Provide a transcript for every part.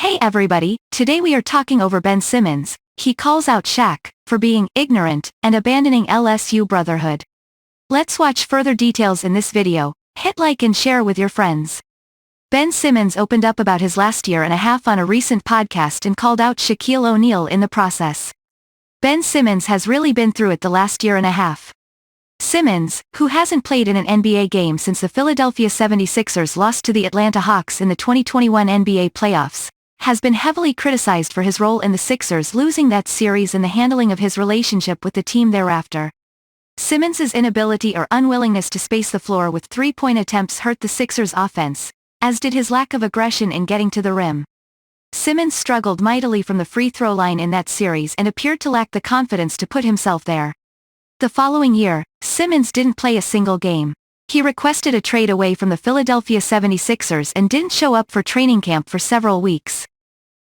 Hey everybody, today we are talking over Ben Simmons. He calls out Shaq for being ignorant and abandoning LSU brotherhood. Let's watch further details in this video. Hit like and share with your friends. Ben Simmons opened up about his last year and a half on a recent podcast and called out Shaquille O'Neal in the process. Ben Simmons has really been through it the last year and a half. Simmons, who hasn't played in an NBA game since the Philadelphia 76ers lost to the Atlanta Hawks in the 2021 NBA playoffs, has been heavily criticized for his role in the Sixers losing that series and the handling of his relationship with the team thereafter. Simmons' inability or unwillingness to space the floor with three-point attempts hurt the Sixers' offense, as did his lack of aggression in getting to the rim. Simmons struggled mightily from the free throw line in that series and appeared to lack the confidence to put himself there. The following year, Simmons didn't play a single game. He requested a trade away from the Philadelphia 76ers and didn't show up for training camp for several weeks.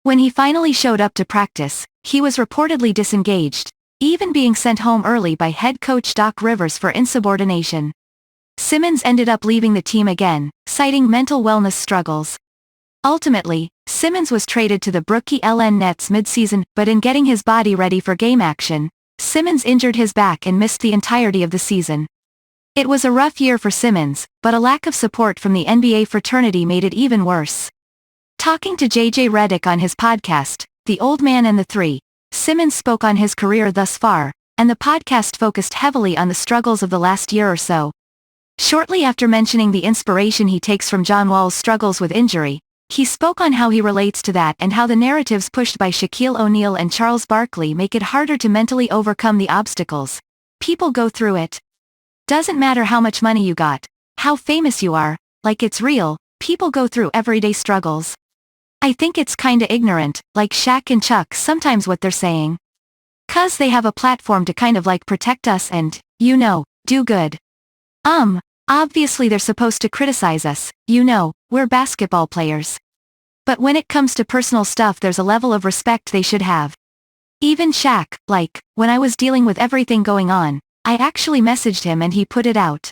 When he finally showed up to practice, he was reportedly disengaged, even being sent home early by head coach Doc Rivers for insubordination. Simmons ended up leaving the team again, citing mental wellness struggles. Ultimately, Simmons was traded to the Brooklyn Nets mid-season, but in getting his body ready for game action, Simmons injured his back and missed the entirety of the season. It was a rough year for Simmons, but a lack of support from the NBA fraternity made it even worse. Talking to JJ Redick on his podcast, The Old Man and the Three, Simmons spoke on his career thus far, and the podcast focused heavily on the struggles of the last year or so. Shortly after mentioning the inspiration he takes from John Wall's struggles with injury, he spoke on how he relates to that and how the narratives pushed by Shaquille O'Neal and Charles Barkley make it harder to mentally overcome the obstacles. People go through it. Doesn't matter how much money you got, how famous you are, like it's real, people go through everyday struggles. I think it's kinda ignorant, like Shaq and Chuck sometimes what they're saying. 'Cause they have a platform to kind of like protect us and, do good. Obviously they're supposed to criticize us, we're basketball players. But when it comes to personal stuff there's a level of respect they should have. Even Shaq, when I was dealing with everything going on, I actually messaged him and he put it out.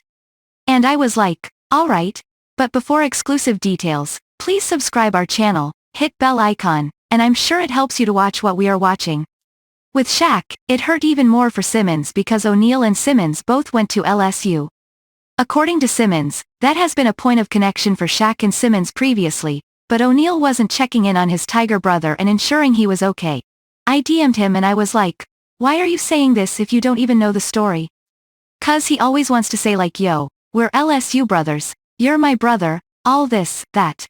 And I was like, alright. But before exclusive details, please subscribe our channel, hit bell icon, and I'm sure it helps you to watch what we are watching. With Shaq, it hurt even more for Simmons because O'Neal and Simmons both went to LSU. According to Simmons, that has been a point of connection for Shaq and Simmons previously, but O'Neal wasn't checking in on his Tiger brother and ensuring he was okay. I DM'd him and I was like, why are you saying this if you don't even know the story? 'Cause he always wants to say yo, we're LSU brothers, you're my brother, all this, that.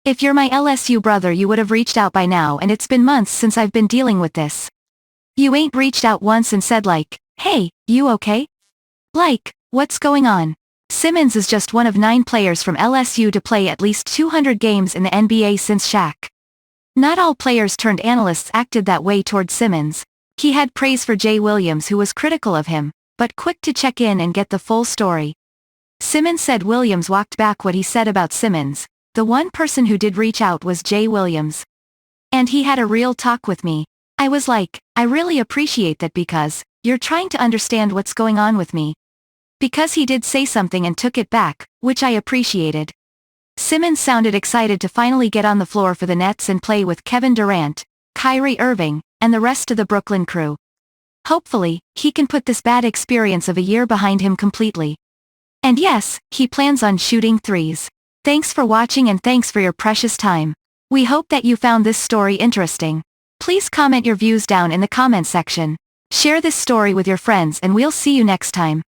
If you're my LSU brother you would have reached out by now and it's been months since I've been dealing with this. You ain't reached out once and said hey, you okay? What's going on? Simmons is just one of 9 players from LSU to play at least 200 games in the NBA since Shaq. Not all players turned analysts acted that way toward Simmons. He had praise for Jay Williams who was critical of him, but quick to check in and get the full story. Simmons said Williams walked back what he said about Simmons. The one person who did reach out was Jay Williams. And he had a real talk with me. I was like, I really appreciate that because you're trying to understand what's going on with me. Because he did say something and took it back, which I appreciated. Simmons sounded excited to finally get on the floor for the Nets and play with Kevin Durant, Kyrie Irving, and the rest of the Brooklyn crew. Hopefully, he can put this bad experience of a year behind him completely. And yes, he plans on shooting threes. Thanks for watching and thanks for your precious time. We hope that you found this story interesting. Please comment your views down in the comment section. Share this story with your friends and we'll see you next time.